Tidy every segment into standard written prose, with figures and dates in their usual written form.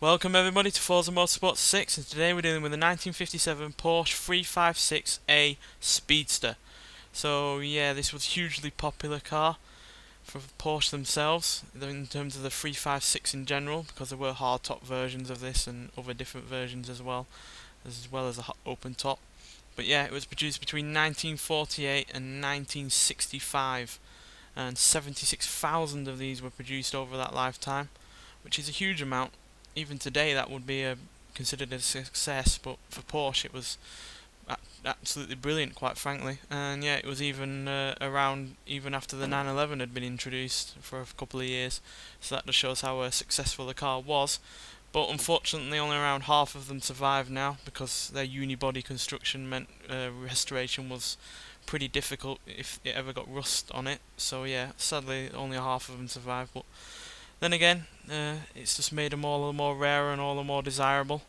Welcome everybody to Forza Motorsport 6, and today we're dealing with a 1957 Porsche 356A Speedster. So yeah, this was a hugely popular car for Porsche themselves, in terms of the 356 in general, because there were hardtop versions of this and other different versions as well as a open top. But yeah, it was produced between 1948 and 1965, and 76,000 of these were produced over that lifetime, which is a huge amount. Even today that would be considered a success, but for Porsche it was absolutely brilliant, quite frankly. And yeah, it was even around even after the 911 had been introduced for a couple of years, so that just shows how successful the car was. But unfortunately only around half of them survived now, because their unibody construction meant restoration was pretty difficult if it ever got rust on it. So yeah, sadly only half of them survived, but then again, it's just made them all the more rare and all the more desirable.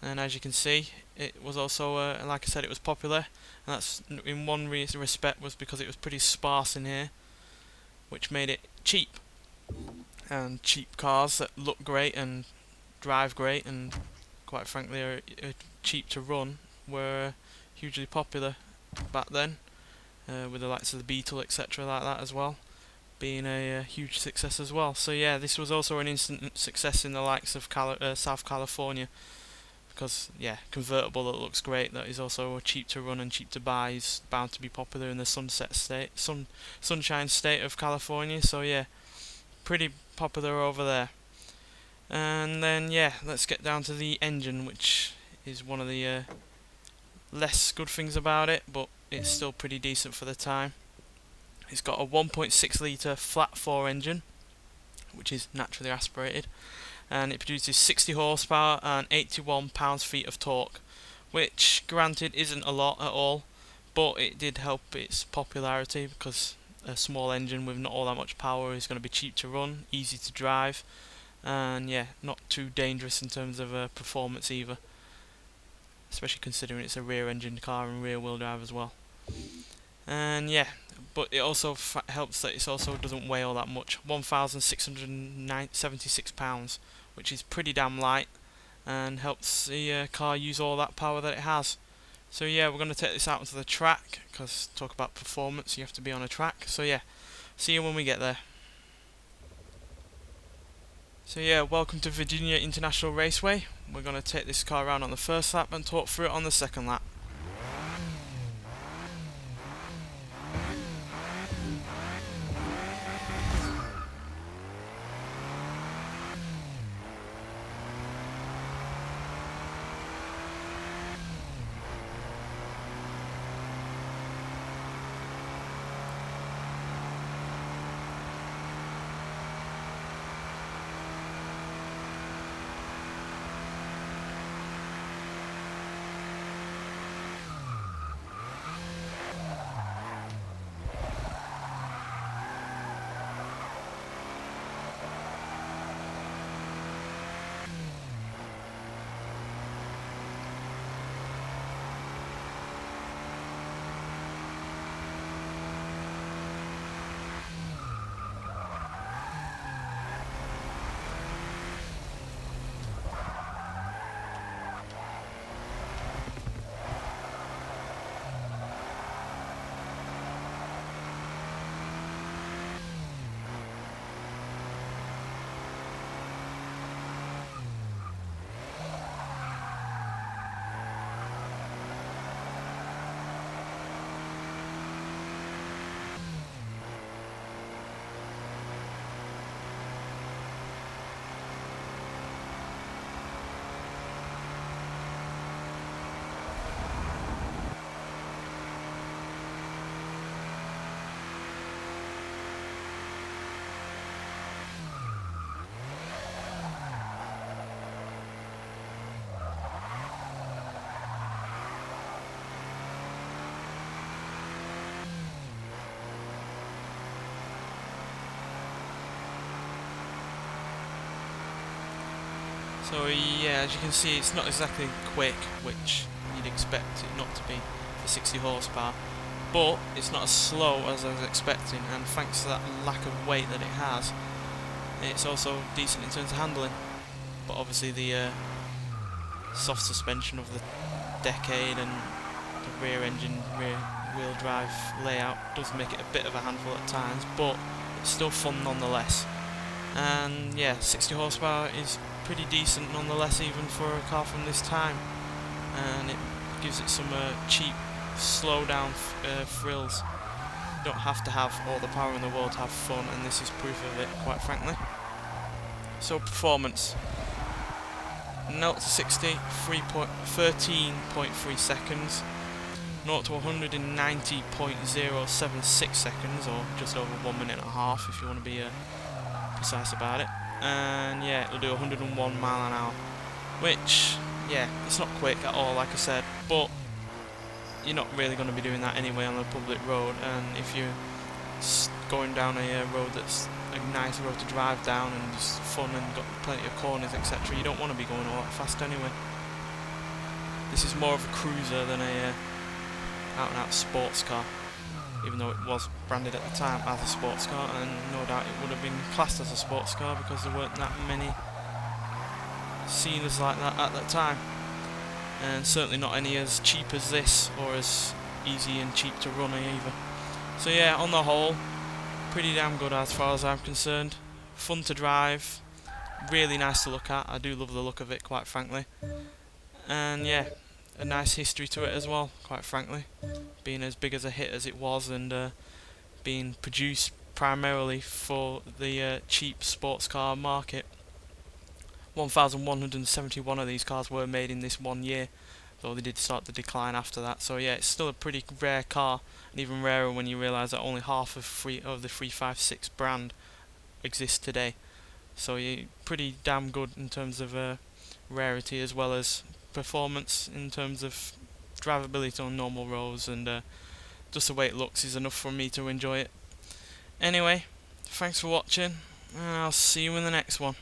And as you can see, it was also, like I said, it was popular. And that's in one respect was because it was pretty sparse in here, which made it cheap. And cheap cars that look great and drive great and quite frankly are cheap to run were hugely popular back then, with the likes of the Beetle, etc. like that as well, being a huge success as well. So yeah, this was also an instant success in the likes of South California, because yeah, convertible that looks great, that is also cheap to run and cheap to buy, is bound to be popular in the sunshine state of California. So yeah, pretty popular over there. And then yeah, let's get down to the engine, which is one of the less good things about it, but it's still pretty decent for the time. It's got a 1.6 litre flat 4 engine, which is naturally aspirated, and it produces 60 horsepower and 81 pounds-feet of torque, which granted isn't a lot at all, but it did help its popularity, because a small engine with not all that much power is going to be cheap to run, easy to drive, and yeah, not too dangerous in terms of performance either, especially considering it's a rear engine car and rear wheel drive as well. And yeah, but it also helps that it also doesn't weigh all that much, 1,676 pounds, which is pretty damn light, and helps the car use all that power that it has. So yeah, we're going to take this out onto the track, because talk about performance, you have to be on a track. So yeah, see you when we get there. So yeah, welcome to Virginia International Raceway. We're going to take this car around on the first lap and talk through it on the second lap. So yeah, as you can see, it's not exactly quick, which you'd expect it not to be for 60 horsepower, but it's not as slow as I was expecting, and thanks to that lack of weight that it has, it's also decent in terms of handling. but obviously the soft suspension of the decade and the rear engine, rear wheel drive layout does make it a bit of a handful at times, but it's still fun nonetheless. And yeah, 60 horsepower is pretty decent nonetheless, even for a car from this time, and it gives it some cheap slow down thrills. You don't have to have all the power in the world to have fun, and this is proof of it, quite frankly. So performance, 0 to 60, 13.3 seconds, 0 to 100 in 90.076 seconds, or just over 1 minute and a half if you want to be precise about it. And yeah, it'll do 101 mile an hour, which, yeah, it's not quick at all, like I said, but you're not really going to be doing that anyway on a public road. And if you're going down a road that's a nice road to drive down and just fun and got plenty of corners, etc., you don't want to be going all that fast anyway. This is more of a cruiser than a out and out sports car, even though it was branded at the time as a sports car, and no doubt it would have been classed as a sports car because there weren't that many seen as like that at that time, and certainly not any as cheap as this, or as easy and cheap to run either. So yeah, on the whole, pretty damn good as far as I'm concerned. Fun to drive, really nice to look at. I do love the look of it, quite frankly, and yeah, a nice history to it as well, quite frankly, being as big as a hit as it was, and being produced primarily for the cheap sports car market. 1,171 of these cars were made in this 1 year, though they did start to decline after that. So yeah, it's still a pretty rare car, and even rarer when you realise that only half of the 356 brand exists today. So yeah, pretty damn good in terms of rarity, as well as performance in terms of drivability on normal roads, and just the way it looks is enough for me to enjoy it. Anyway, thanks for watching, and I'll see you in the next one.